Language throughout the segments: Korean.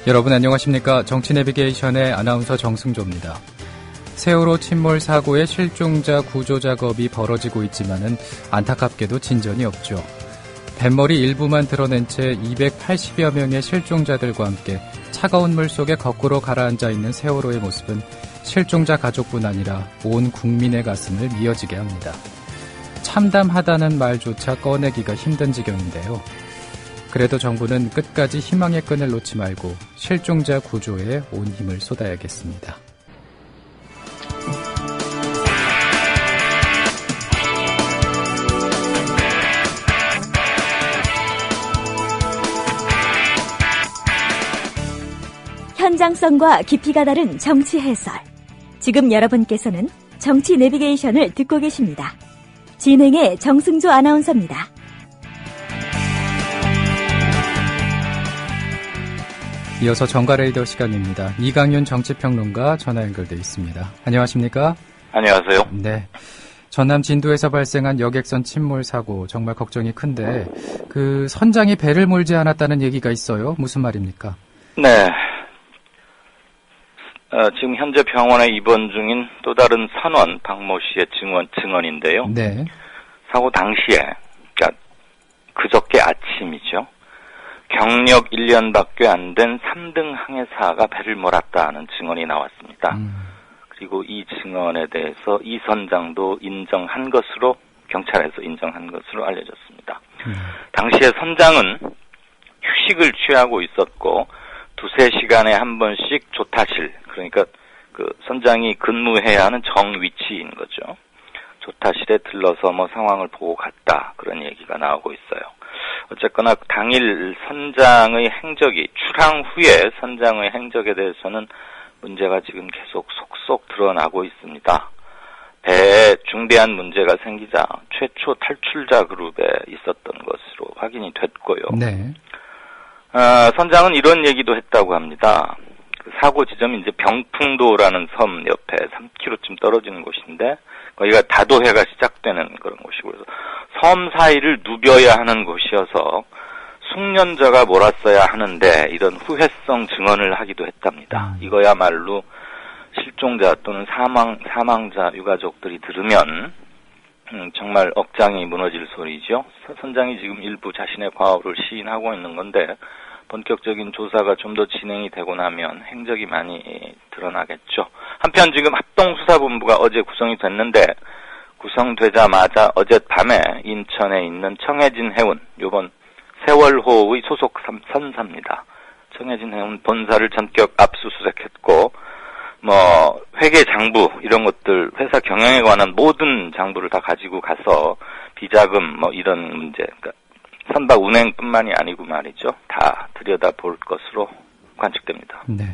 여러분 안녕하십니까? 정치 내비게이션의 아나운서 정승조입니다. 세월호 침몰 사고의 실종자 구조 작업이 벌어지고 있지만은 안타깝게도 진전이 없죠. 뱃머리 일부만 드러낸 채 280여 명의 실종자들과 함께 차가운 물 속에 거꾸로 가라앉아 있는 세월호의 모습은 실종자 가족뿐 아니라 온 국민의 가슴을 미어지게 합니다. 참담하다는 말조차 꺼내기가 힘든 지경인데요. 그래도 정부는 끝까지 희망의 끈을 놓지 말고 실종자 구조에 온 힘을 쏟아야겠습니다. 현장성과 깊이가 다른 정치 해설. 지금 여러분께서는 정치 내비게이션을 듣고 계십니다. 진행의 정승조 아나운서입니다. 이어서 정가레이더 시간입니다. 이강윤 정치평론가 전화 연결돼 있습니다. 안녕하십니까? 안녕하세요. 네. 전남 진도에서 발생한 여객선 침몰 사고 정말 걱정이 큰데 그 선장이 배를 몰지 않았다는 얘기가 있어요. 무슨 말입니까? 네. 지금 현재 병원에 입원 중인 또 다른 선원 박모 씨의 증언인데요. 네. 사고 당시에, 그러니까 그저께 아침이죠. 경력 1년밖에 안 된 3등 항해사가 배를 몰았다는 증언이 나왔습니다. 그리고 이 증언에 대해서 이 선장도 인정한 것으로, 경찰에서 인정한 것으로 알려졌습니다. 당시에 선장은 휴식을 취하고 있었고 두세 시간에 한 번씩 조타실, 그러니까 그 선장이 근무해야 하는 정위치인 거죠. 조타실에 들러서 상황을 보고 갔다, 그런 얘기가 나오고 있어요. 어쨌거나 당일 선장의 행적이, 출항 후에 선장의 행적에 대해서는 문제가 지금 계속 속속 드러나고 있습니다. 배에 중대한 문제가 생기자 최초 탈출자 그룹에 있었던 것으로 확인이 됐고요. 네. 선장은 이런 얘기도 했다고 합니다. 그 사고 지점이 이제 병풍도라는 섬 옆에 3km쯤 떨어지는 곳인데 거기가 다도해가 시작되는 그런 곳이고, 그래서 섬 사이를 누벼야 하는 곳이어서 숙련자가 몰았어야 하는데 이런 후회성 증언을 하기도 했답니다. 이거야말로 실종자 또는 사망자 유가족들이 들으면 정말 억장이 무너질 소리죠. 선장이 지금 일부 자신의 과오를 시인하고 있는 건데 본격적인 조사가 좀 더 진행이 되고 나면 행적이 많이 드러나겠죠. 한편 지금 합동수사본부가 어제 구성이 됐는데 구성되자마자 어젯밤에 인천에 있는 청해진 해운, 요번 세월호의 소속 선사입니다. 청해진 해운 본사를 전격 압수수색했고 회계 장부 이런 것들, 회사 경영에 관한 모든 장부를 다 가지고 가서 비자금 이런 문제, 그러니까 선박 운행뿐만이 아니고 말이죠, 다 들여다볼 것으로 관측됩니다. 네.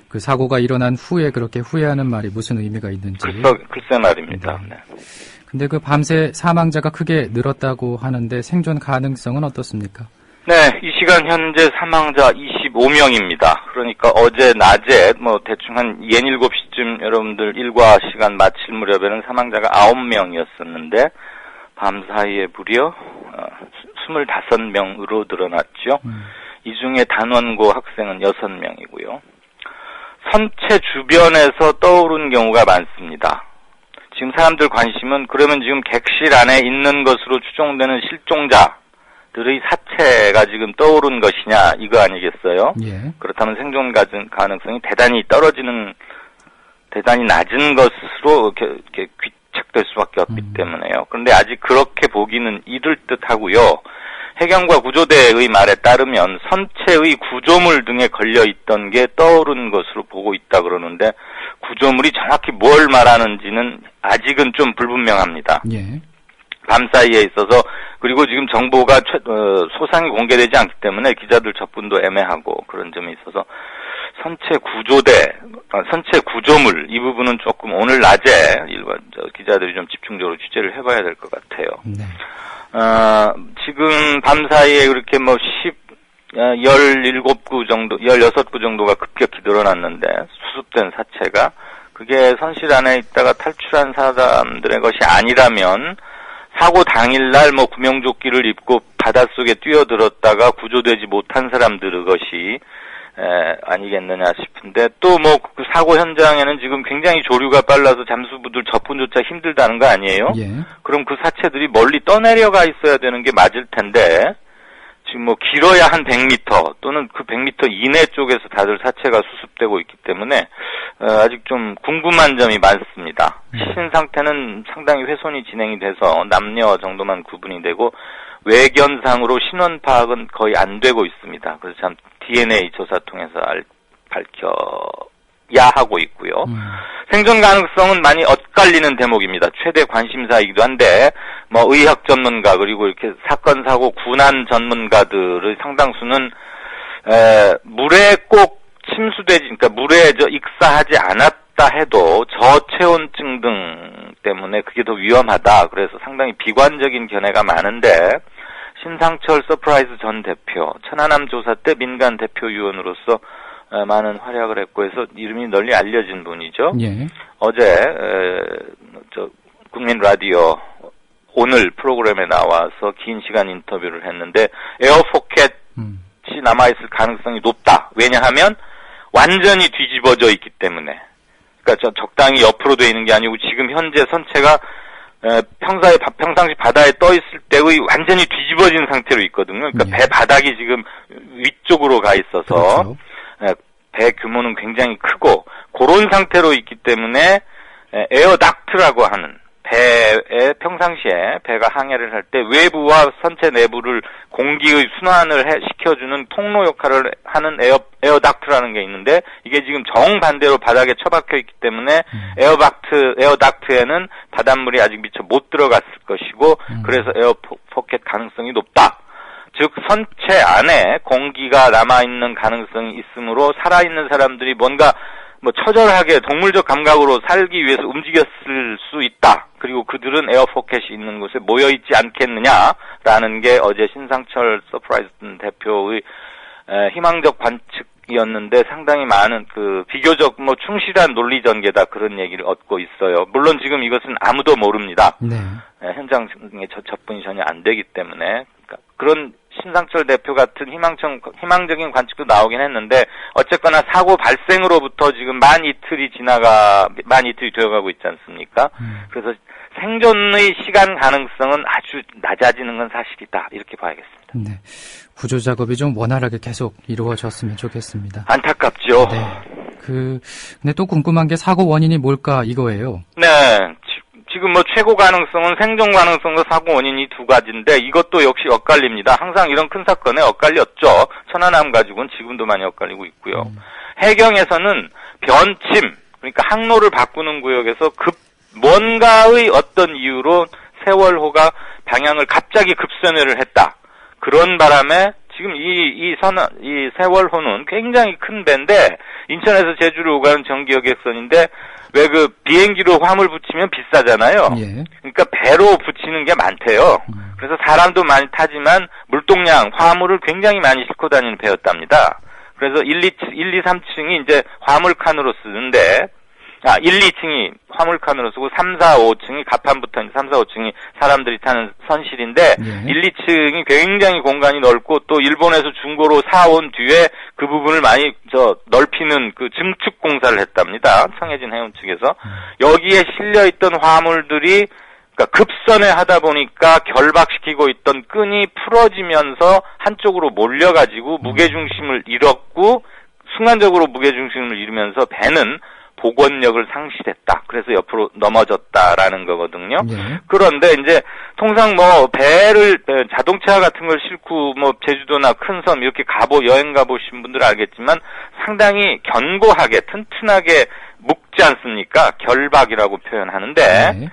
그 사고가 일어난 후에 그렇게 후회하는 말이 무슨 의미가 있는지. 글쎄 말입니다. 네. 근데 그 밤새 사망자가 크게 늘었다고 하는데 생존 가능성은 어떻습니까? 네, 이 시간 현재 사망자 25명입니다. 그러니까 어제 낮에 대충 한 7시쯤 여러분들 일과 시간 마칠 무렵에는 사망자가 9명이었었는데 밤 사이에 무려 25명으로 늘어났죠. 이 중에 단원고 학생은 6명이고요. 선체 주변에서 떠오른 경우가 많습니다. 지금 사람들 관심은 그러면 지금 객실 안에 있는 것으로 추정되는 실종자들의 사체가 지금 떠오른 것이냐, 이거 아니겠어요? 예. 그렇다면 생존 가능성이 대단히 낮은 것으로 이렇게 귀착될 수밖에 없기 때문에요. 그런데 아직 그렇게 보기는 이를 듯하고요. 해경과 구조대의 말에 따르면 선체의 구조물 등에 걸려있던 게 떠오른 것으로 보고 있다 그러는데 구조물이 정확히 뭘 말하는지는 아직은 좀 불분명합니다. 예. 밤사이에 있어서, 그리고 지금 정보가 소상히 공개되지 않기 때문에 기자들 접근도 애매하고 그런 점이 있어서 선체 구조물 이 부분은 조금 오늘 낮에 일반 기자들이 좀 집중적으로 취재를 해봐야 될 것 같아요. 네. 지금 밤사이에 그렇게 16구 정도가 급격히 늘어났는데 수습된 사체가, 그게 선실 안에 있다가 탈출한 사람들의 것이 아니라면 사고 당일날 구명조끼를 입고 바닷속에 뛰어들었다가 구조되지 못한 사람들의 것이 아니겠느냐 싶은데 또 뭐 그 사고 현장에는 지금 굉장히 조류가 빨라서 잠수부들 접근조차 힘들다는 거 아니에요? 예. 그럼 그 사체들이 멀리 떠내려가 있어야 되는 게 맞을 텐데 지금 뭐 길어야 한 100m 또는 그 100m 이내 쪽에서 다들 사체가 수습되고 있기 때문에 아직 좀 궁금한 점이 많습니다. 시신 상태는 상당히 훼손이 진행이 돼서 남녀 정도만 구분이 되고 외견상으로 신원 파악은 거의 안 되고 있습니다. 그래서 참 DNA 조사 통해서 밝혀야 하고 있고요. 생존 가능성은 많이 엇갈리는 대목입니다. 최대 관심사이기도 한데 뭐 의학 전문가 그리고 이렇게 사건 사고 군안 전문가들의 상당수는 물에 꼭 침수되지 그러니까 물에 익사하지 않았다 해도 저체온증 등 때문에 그게 더 위험하다. 그래서 상당히 비관적인 견해가 많은데 신상철 서프라이즈 전 대표 천안함 조사 때 민간 대표위원으로서 많은 활약을 했고 해서 이름이 널리 알려진 분이죠. 예. 어제 국민 라디오 오늘 프로그램에 나와서 긴 시간 인터뷰를 했는데 에어포켓이 남아있을 가능성이 높다. 왜냐하면 완전히 뒤집어져 있기 때문에. 그러니까 적당히 옆으로 돼 있는 게 아니고 지금 현재 선체가 평상시 바다에 떠 있을 때의 완전히 뒤집어진 상태로 있거든요. 그러니까 배 바닥이 지금 위쪽으로 가 있어서 그렇죠. 배 규모는 굉장히 크고 그런 상태로 있기 때문에 에어닥트라고 하는 배에 평상시에 배가 항해를 할 때 외부와 선체 내부를 공기의 순환을 시켜주는 통로 역할을 하는 에어닥트라는 게 있는데 이게 지금 정반대로 바닥에 처박혀 있기 때문에 에어닥트에는 바닷물이 아직 미처 못 들어갔을 것이고 그래서 에어포켓 가능성이 높다. 즉 선체 안에 공기가 남아있는 가능성이 있으므로 살아있는 사람들이 뭔가 뭐 처절하게 동물적 감각으로 살기 위해서 움직였을 수 있다. 그리고 그들은 에어포켓이 있는 곳에 모여있지 않겠느냐라는 게 어제 신상철 서프라이즈 대표의 희망적 관측이었는데 상당히 많은 비교적 뭐 충실한 논리 전개다 그런 얘기를 얻고 있어요. 물론 지금 이것은 아무도 모릅니다. 네. 현장에 접근이 전혀 안 되기 때문에 그러니까 그런 신상철 대표 같은 희망적인 관측도 나오긴 했는데 어쨌거나 사고 발생으로부터 지금 만 이틀이 되어가고 있지 않습니까? 그래서 생존의 시간 가능성은 아주 낮아지는 건 사실이다. 이렇게 봐야겠습니다. 네. 구조 작업이 좀 원활하게 계속 이루어졌으면 좋겠습니다. 안타깝죠. 네. 근데 또 궁금한 게 사고 원인이 뭘까 이거예요. 네. 지금 뭐 최고 가능성은 생존 가능성과 사고 원인이 두 가지인데 이것도 역시 엇갈립니다. 항상 이런 큰 사건에 엇갈렸죠. 천안함 가지고는 지금도 많이 엇갈리고 있고요. 해경에서는 변침, 그러니까 항로를 바꾸는 구역에서 뭔가의 어떤 이유로 세월호가 방향을 갑자기 급선회를 했다. 그런 바람에 지금 이 세월호는 굉장히 큰 배인데 인천에서 제주를 오가는 정기여객선인데 왜 비행기로 화물 붙이면 비싸잖아요. 예. 그러니까 배로 붙이는 게 많대요. 그래서 사람도 많이 타지만 물동량, 화물을 굉장히 많이 싣고 다니는 배였답니다. 그래서 1, 2, 3층이 이제 화물칸으로 쓰는데 1, 2층이 화물칸으로 쓰고 3, 4, 5층이 갑판부터 3, 4, 5층이 사람들이 타는 선실인데 1, 2층이 굉장히 공간이 넓고 또 일본에서 중고로 사온 뒤에 그 부분을 많이 넓히는 증축 공사를 했답니다. 청해진 해운 측에서. 여기에 실려있던 화물들이 그러니까 급선회 하다 보니까 결박시키고 있던 끈이 풀어지면서 한쪽으로 몰려가지고 무게중심을 잃었고 순간적으로 무게중심을 잃으면서 배는 복원력을 상실했다. 그래서 옆으로 넘어졌다라는 거거든요. 네. 그런데 이제 통상 배를 자동차 같은 걸 싣고 제주도나 큰 섬 이렇게 여행 가보신 분들은 알겠지만 상당히 견고하게 튼튼하게 묶지 않습니까? 결박이라고 표현하는데 네.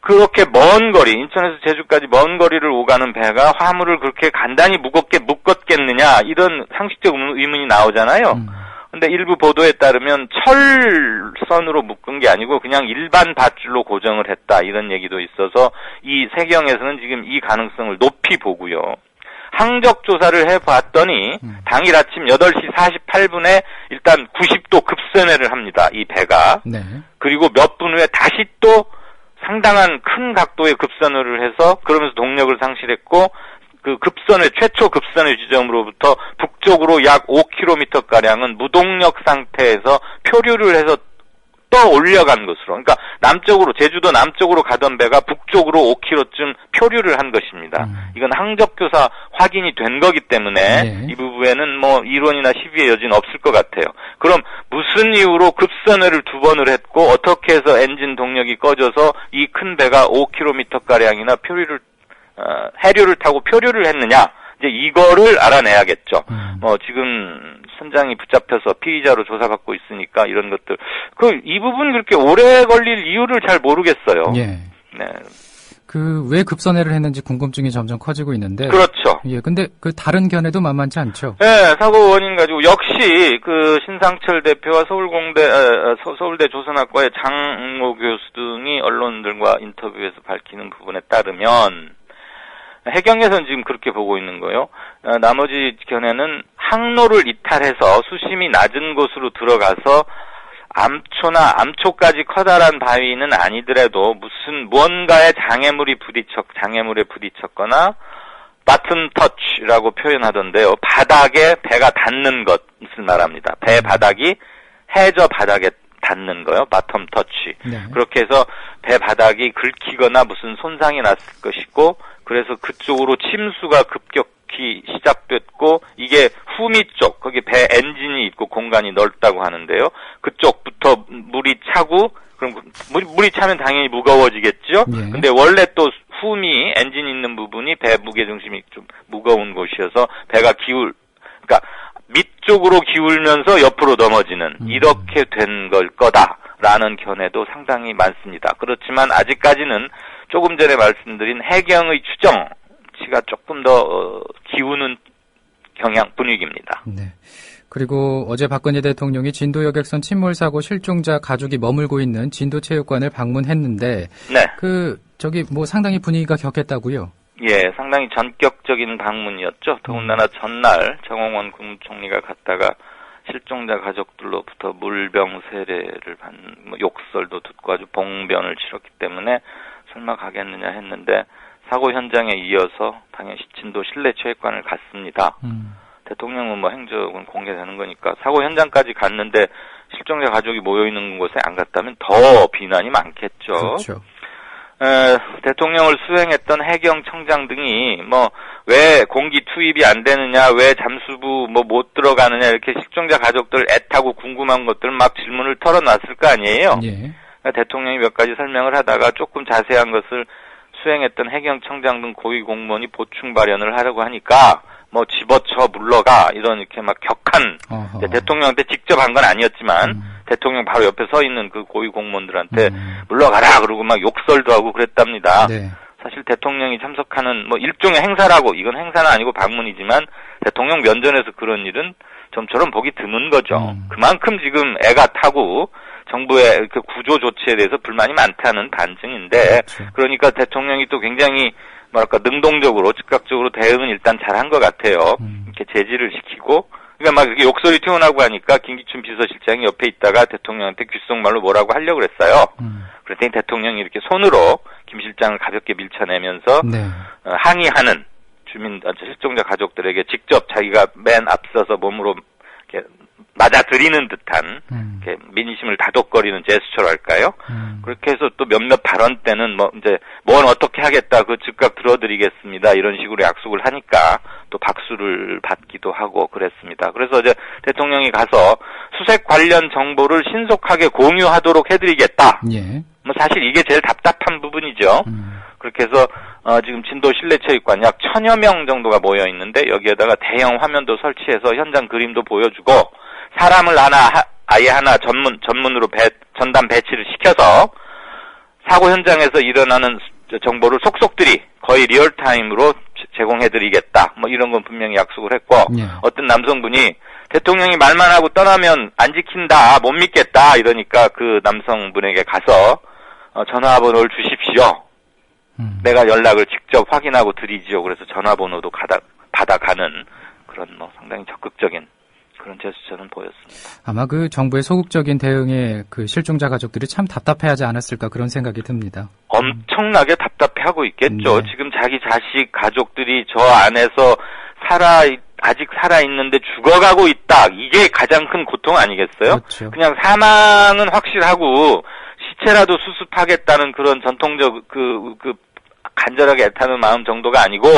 그렇게 먼 거리, 인천에서 제주까지 먼 거리를 오가는 배가 화물을 그렇게 간단히 무겁게 묶었겠느냐 이런 상식적 의문이 나오잖아요. 근데 일부 보도에 따르면 철선으로 묶은 게 아니고 그냥 일반 밧줄로 고정을 했다 이런 얘기도 있어서 이 세경에서는 지금 이 가능성을 높이 보고요. 항적 조사를 해봤더니 당일 아침 8시 48분에 일단 90도 급선회를 합니다. 이 배가. 네. 그리고 몇 분 후에 다시 또 상당한 큰 각도의 급선회를 해서 그러면서 동력을 상실했고 그 최초 급선의 지점으로부터 북쪽으로 약 5km가량은 무동력 상태에서 표류를 해서 떠 올려간 것으로, 그러니까 남쪽으로, 제주도 남쪽으로 가던 배가 북쪽으로 5km쯤 표류를 한 것입니다. 이건 항적교사 확인이 된 거기 때문에 네. 이 부분에는 뭐 이론이나 시비의 여지는 없을 것 같아요. 그럼 무슨 이유로 급선회를 2번을 했고 어떻게 해서 엔진 동력이 꺼져서 이 큰 배가 5km가량이나 해류를 타고 표류를 했느냐? 이제 이거를 알아내야겠죠. 지금 선장이 붙잡혀서 피의자로 조사받고 있으니까 이런 것들. 이 부분 그렇게 오래 걸릴 이유를 잘 모르겠어요. 예. 네. 왜 급선회를 했는지 궁금증이 점점 커지고 있는데. 그렇죠. 예, 근데 다른 견해도 만만치 않죠. 네, 사고 원인 가지고 역시 신상철 대표와 서울대 조선학과의 장모 교수 등이 언론들과 인터뷰에서 밝히는 부분에 따르면 해경에서는 지금 그렇게 보고 있는 거예요. 나머지 견해는 항로를 이탈해서 수심이 낮은 곳으로 들어가서 암초까지 커다란 바위는 아니더라도 무언가에 장애물에 부딪혔거나 bottom touch라고 표현하던데요. 바닥에 배가 닿는 것을 말합니다. 배 바닥이 해저 바닥에 닿는 거요. bottom touch. 네. 그렇게 해서 배 바닥이 긁히거나 무슨 손상이 났을 것이고, 그래서 그쪽으로 침수가 급격히 시작됐고, 이게 후미 쪽, 거기 배 엔진이 있고 공간이 넓다고 하는데요. 그쪽부터 물이 차고, 그럼 물이 차면 당연히 무거워지겠죠? 예. 근데 원래 또 후미, 엔진 있는 부분이 배 무게중심이 좀 무거운 곳이어서 배가 그러니까 밑쪽으로 기울면서 옆으로 넘어지는, 이렇게 된 걸 거다라는 견해도 상당히 많습니다. 그렇지만 아직까지는 조금 전에 말씀드린 해경의 추정치가 조금 더 기우는 분위기입니다. 네. 그리고 어제 박근혜 대통령이 진도 여객선 침몰 사고 실종자 가족이 머물고 있는 진도체육관을 방문했는데, 네. 상당히 분위기가 격했다고요? 예, 상당히 전격적인 방문이었죠. 더군다나 전날 정홍원 국무총리가 갔다가 실종자 가족들로부터 물병 세례를 받는, 욕설도 듣고 아주 봉변을 치렀기 때문에 설마 가겠느냐 했는데, 사고 현장에 이어서 당연히 진도 실내체육관을 갔습니다. 대통령은 행적은 공개되는 거니까 사고 현장까지 갔는데 실종자 가족이 모여있는 곳에 안 갔다면 더 비난이 많겠죠. 그렇죠. 대통령을 수행했던 해경청장 등이 왜 공기 투입이 안 되느냐, 왜 잠수부 못 들어가느냐, 이렇게 실종자 가족들 애타고 궁금한 것들 막 질문을 털어놨을 거 아니에요. 예. 대통령이 몇 가지 설명을 하다가 조금 자세한 것을 수행했던 해경청장 등 고위 공무원이 보충 발언을 하려고 하니까 집어쳐 물러가, 이렇게 막 격한, 대통령한테 직접 한 건 아니었지만 대통령 바로 옆에 서 있는 그 고위 공무원들한테 물러가라 그러고 막 욕설도 하고 그랬답니다. 네. 사실 대통령이 참석하는 일종의 행사라고, 이건 행사는 아니고 방문이지만 대통령 면전에서 그런 일은 좀처럼 보기 드문 거죠. 그만큼 지금 애가 타고 정부의 그 구조 조치에 대해서 불만이 많다는 반증인데, 그렇죠. 그러니까 대통령이 또 굉장히 능동적으로 즉각적으로 대응은 일단 잘한 것 같아요. 이렇게 제지를 시키고, 그러니까 이렇게 욕설이 튀어나오고 하니까 김기춘 비서실장이 옆에 있다가 대통령한테 귓속말로 뭐라고 하려고 그랬어요. 그랬더니 대통령이 이렇게 손으로 김 실장을 가볍게 밀쳐내면서 네. 항의하는 실종자 가족들에게 직접 자기가 맨 앞서서 몸으로 이렇게 맞아들이는 듯한 이렇게 민심을 다독거리는 제스처랄까요? 그렇게 해서 또 몇몇 발언 때는 뭘 어떻게 하겠다, 즉각 들어드리겠습니다, 이런 식으로 약속을 하니까 또 박수를 받기도 하고 그랬습니다. 그래서 이제 대통령이 가서 수색 관련 정보를 신속하게 공유하도록 해드리겠다. 예. 사실 이게 제일 답답한 부분이죠. 그렇게 해서 지금 진도 실내체육관 약 1000여 명 정도가 모여 있는데, 여기에다가 대형 화면도 설치해서 현장 그림도 보여주고, 사람을 아예 하나 전문으로 전담 배치를 시켜서 사고 현장에서 일어나는 정보를 속속들이 거의 리얼타임으로 제공해드리겠다, 이런 건 분명히 약속을 했고, 어떤 남성분이 대통령이 말만 하고 떠나면 안 지킨다, 못 믿겠다, 이러니까 그 남성분에게 가서 전화번호를 주십시오. 내가 연락을 직접 확인하고 드리지요. 그래서 전화번호도 받아가는 그런 상당히 적극적인 그런 제스처는 보였습니다. 아마 그 정부의 소극적인 대응에 그 실종자 가족들이 참 답답해하지 않았을까 그런 생각이 듭니다. 엄청나게 답답해하고 있겠죠. 네. 지금 자기 자식 가족들이 저 안에서 아직 살아있는데 죽어가고 있다. 이게 가장 큰 고통 아니겠어요? 그렇죠. 그냥 사망은 확실하고 시체라도 수습하겠다는 그런 전통적 간절하게 애타는 마음 정도가 아니고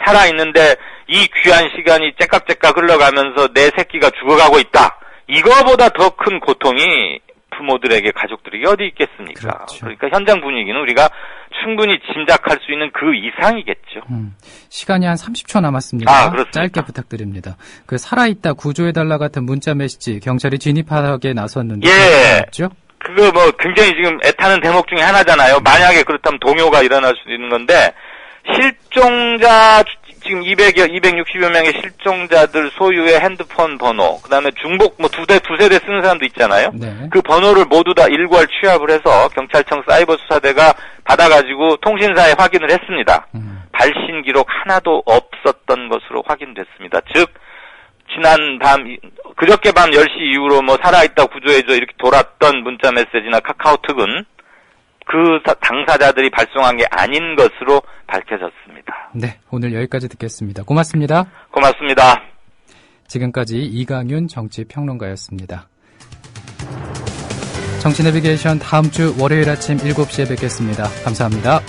살아있는데 이 귀한 시간이 째깍째깍 흘러가면서 내 새끼가 죽어가고 있다. 이거보다 더 큰 고통이 부모들에게 가족들에게 어디 있겠습니까? 그렇죠. 그러니까 현장 분위기는 우리가 충분히 짐작할 수 있는 그 이상이겠죠. 시간이 한 30초 남았습니다. 그렇습니까? 짧게 부탁드립니다. 그 살아있다 구조해달라 같은 문자 메시지 경찰이 진입하게 나섰는데 예. 그거 뭐 굉장히 지금 애타는 대목 중에 하나잖아요. 만약에 그렇다면 동요가 일어날 수도 있는 건데 실종자 지금 260여 명의 실종자들 소유의 핸드폰 번호, 그다음에 중복 뭐 두세 대 쓰는 사람도 있잖아요. 네. 그 번호를 모두 다 일괄 취합을 해서 경찰청 사이버 수사대가 받아가지고 통신사에 확인을 했습니다. 발신 기록 하나도 없었던 것으로 확인됐습니다. 즉 그저께 밤 10시 이후로 뭐 살아있다 구조해줘 이렇게 돌았던 문자 메시지나 카카오톡은 그 당사자들이 발송한 게 아닌 것으로 밝혀졌습니다. 네, 오늘 여기까지 듣겠습니다. 고맙습니다. 고맙습니다. 지금까지 이강윤 정치평론가였습니다. 정치 내비게이션 다음 주 월요일 아침 7시에 뵙겠습니다. 감사합니다.